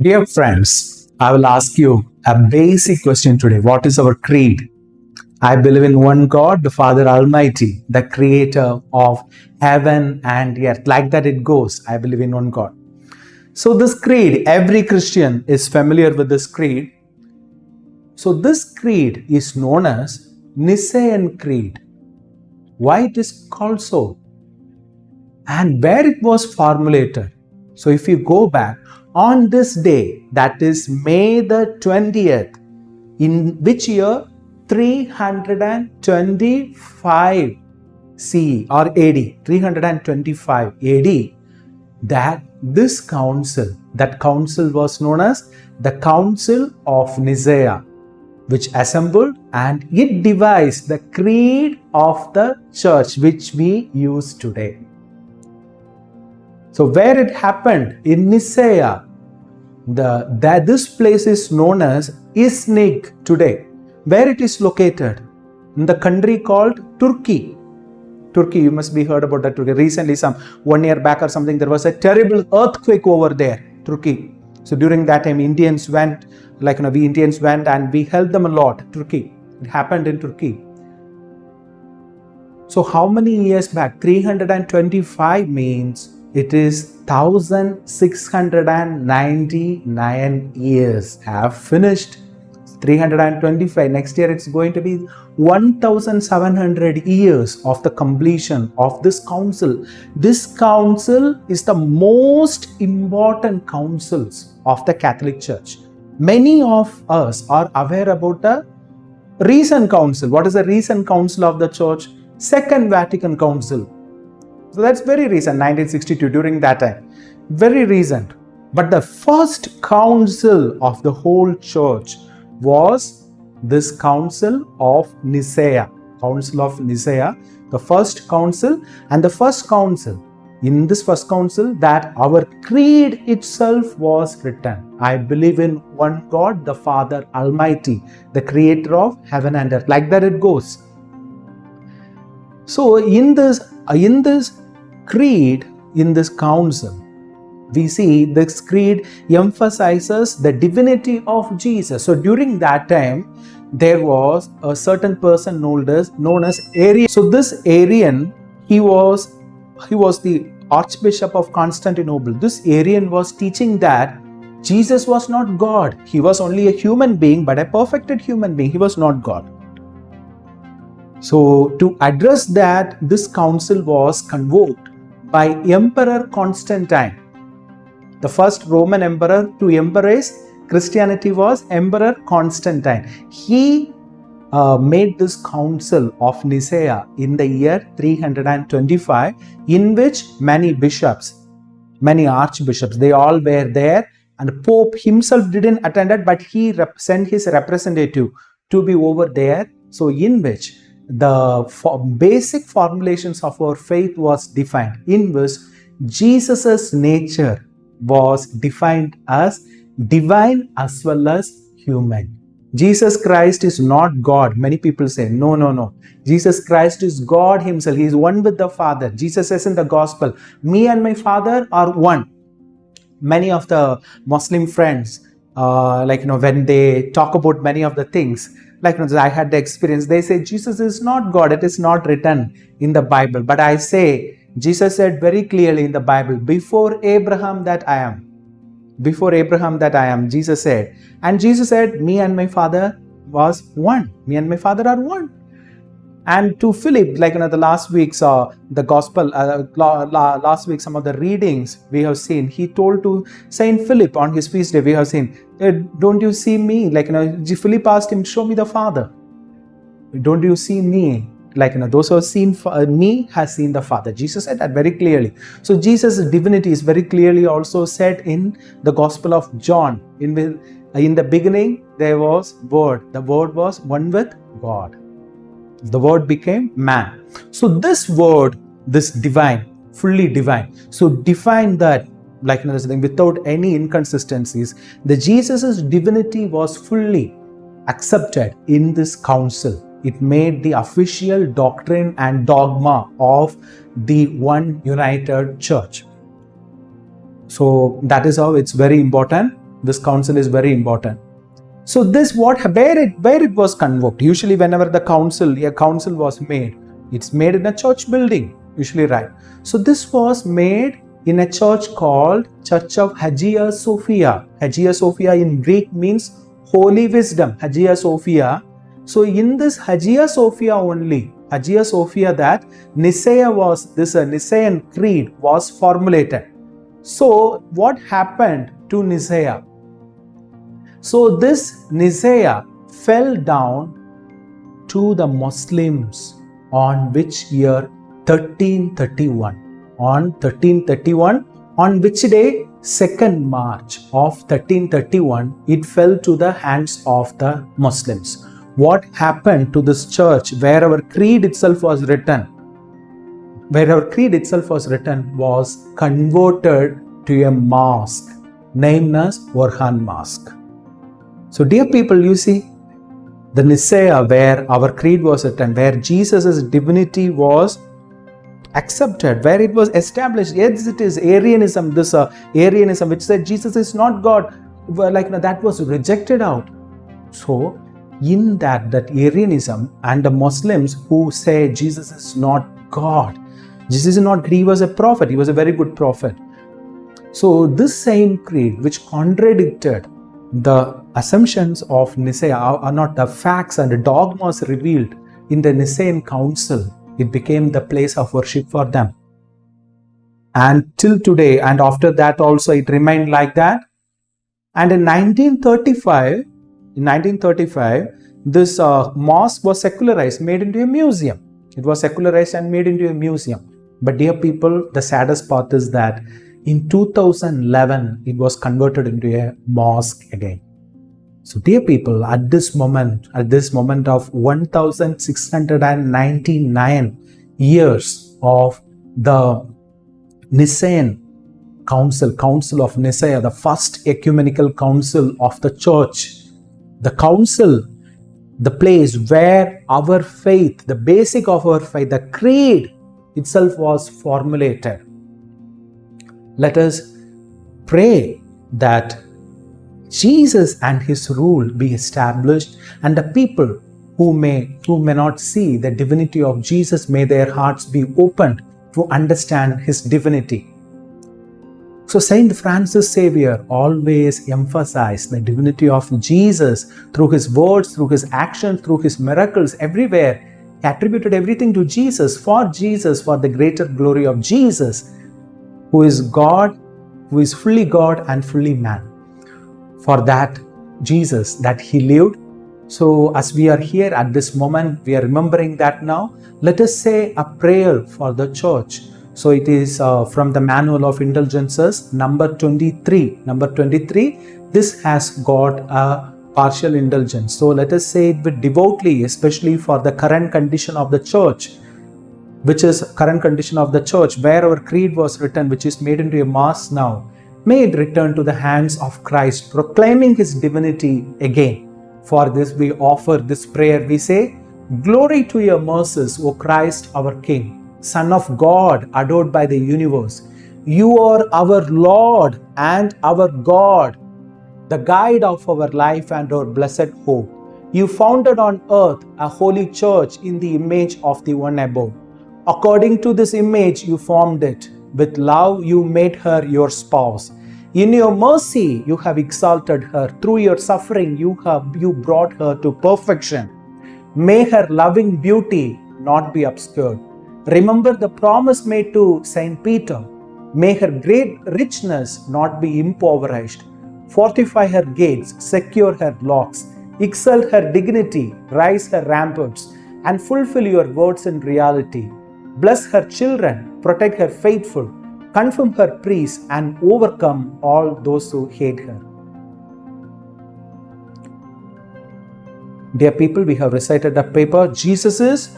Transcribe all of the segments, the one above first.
Dear friends, I will ask you a basic question today. What is our creed? I believe in one God, the Father Almighty, the creator of heaven and earth. Like that it goes. I believe in one God. So this creed, every Christian is familiar with this creed. So this creed is known as Nicene Creed. Why it is called so? And where it was formulated. So if you go back on this day, that is May the 20th, in which year? 325 CE or AD, 325 AD, that this council, that council was known as the Council of Nicea, which assembled and it devised the creed of the church which we use today. So where it happened? In Nicea. This place is known as Iznik today. Where it is located? In the country called Turkey. Turkey, you must be heard about that. Turkey. Recently, 1 year back or something, there was a terrible earthquake over there, Turkey. So during that time, Indians went, we Indians went and we helped them a lot. Turkey. It happened in Turkey. So how many years back? 325 means it is 1699 years have finished. 325. Next year it's going to be 1700 years of the completion of this council. This council is the most important councils of the Catholic Church. Many of us are aware about the recent council. What is the recent council of the Church? Second Vatican Council. So that's very recent, 1962, during that time. Very recent. But the first council of the whole church was this Council of Nicea. Council of Nicea, the first council, and the first council. In this first council, that our creed itself was written. I believe in one God, the Father Almighty, the creator of heaven and earth. Like that it goes. So in this creed, in this council, we see this creed emphasizes the divinity of Jesus. So during that time, there was a certain person known as Arian. So this Arian, he was the Archbishop of Constantinople. This Arian was teaching that Jesus was not God. He was only a human being, but a perfected human being. He was not God. So to address that, this council was convoked by Emperor Constantine. The first Roman emperor to embrace Christianity was Emperor Constantine. He made this Council of Nicea in the year 325, in which many bishops, many archbishops, they all were there, and Pope himself didn't attend it, but he sent his representative to be over there. So in which the basic formulations of our faith was defined, in which Jesus's nature was defined as divine as well as human. Jesus Christ is not God. Many people say, no. Jesus Christ is God himself. He is one with the Father. Jesus says in the gospel, me and my Father are one. Many of the Muslim friends, when they talk about many of the things, I had the experience, they say Jesus is not God. It is not written in the Bible. But I say, Jesus said very clearly in the Bible, before Abraham that I am. Before Abraham that I am, Jesus said. And Jesus said, me and my Father was one. Me and my Father are one. And to Philip, the last week's the gospel, last week some of the readings we have seen, he told to Saint Philip on his feast day, we have seen, don't you see me? Philip asked him, show me the Father. Don't you see me? Those who have seen me has seen the Father. Jesus said that very clearly. So Jesus' divinity is very clearly also said in the Gospel of John. In the beginning, there was Word. The Word was one with God. The Word became man. So this Word, this divine, fully divine. So define that, without any inconsistencies, the Jesus' divinity was fully accepted in this council. It made the official doctrine and dogma of the one united church. So that is how it's very important. This council is very important. So this where it was convoked. Usually whenever a council was made, it's made in a church building, usually, right? So this was made in a church called Church of Hagia Sophia. Hagia Sophia in Greek means holy wisdom, Hagia Sophia. So in this Hagia Sophia only, Hagia Sophia, that Nicea Nicean creed was formulated. So what happened to Nicea? So this Nicea fell down to the Muslims on which year? 1331. On 1331, on which day? 2nd March of 1331, it fell to the hands of the Muslims. What happened to this church where our creed itself was written? Where our creed itself was written was converted to a mosque named as wherein mosque. So dear people, you see, the Nicea where our creed was written, where Jesus' divinity was accepted, where it was established. Yes, it is Arianism, Arianism which said Jesus is not God, that was rejected out. So in that Arianism and the Muslims who say Jesus is not God, Jesus is not, he was a prophet, he was a very good prophet. So this same creed which contradicted the assumptions of Nicea are not the facts and the dogmas revealed in the Nicene Council, it became the place of worship for them. And till today, and after that also it remained like that. And in 1935, this mosque was secularized, made into a museum. It was secularized and made into a museum. But dear people, the saddest part is that in 2011, it was converted into a mosque again. So dear people, at this moment of 1699 years of the Nicene Council of Nicea, the first ecumenical council of the church, the council, the place where our faith, the basic of our faith, the creed itself was formulated. Let us pray that Jesus and his rule be established, and the people who may not see the divinity of Jesus, may their hearts be opened to understand his divinity. So Saint Francis Xavier always emphasized the divinity of Jesus through his words, through his actions, through his miracles, everywhere. He attributed everything to Jesus, for the greater glory of Jesus, who is God, who is fully God and fully man. For that Jesus that he lived. So as we are here at this moment, we are remembering that now. Let us say a prayer for the church. So it is from the Manual of Indulgences, number 23. Number 23, this has got a partial indulgence. So let us say it with devoutly, especially for the current condition of the church, which is current condition of the church, where our creed was written, which is made into a mass now. May it return to the hands of Christ, proclaiming his divinity again. For this we offer this prayer. We say, Glory to your mercies, O Christ our King, Son of God, adored by the universe. You are our Lord and our God, the guide of our life and our blessed hope. You founded on earth a holy church in the image of the one above. According to this image you formed it. With love you made her your spouse. In your mercy you have exalted her. Through your suffering you brought her to perfection. May her loving beauty not be obscured. Remember the promise made to Saint Peter. May her great richness not be impoverished. Fortify her gates, secure her locks, exalt her dignity, rise her ramparts, and fulfill your words in reality. Bless her children, protect her faithful, confirm her priests, and overcome all those who hate her. Dear people, we have recited the paper. Jesus is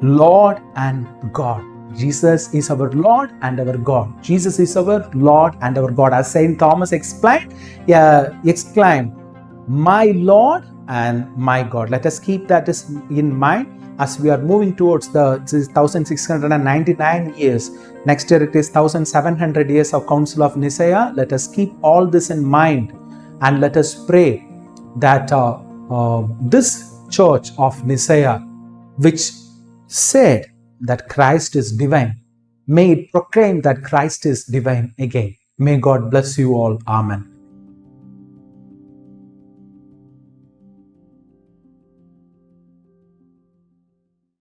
Lord and God. Jesus is our Lord and our God. Jesus is our Lord and our God. As Saint Thomas exclaimed, my Lord and my God. Let us keep that in mind as we are moving towards the 1699 years. Next year it is 1700 years of Council of Nicea. Let us keep all this in mind. And let us pray that this church of Nicea, which said that Christ is divine, may it proclaim that Christ is divine again. May God bless you all. Amen.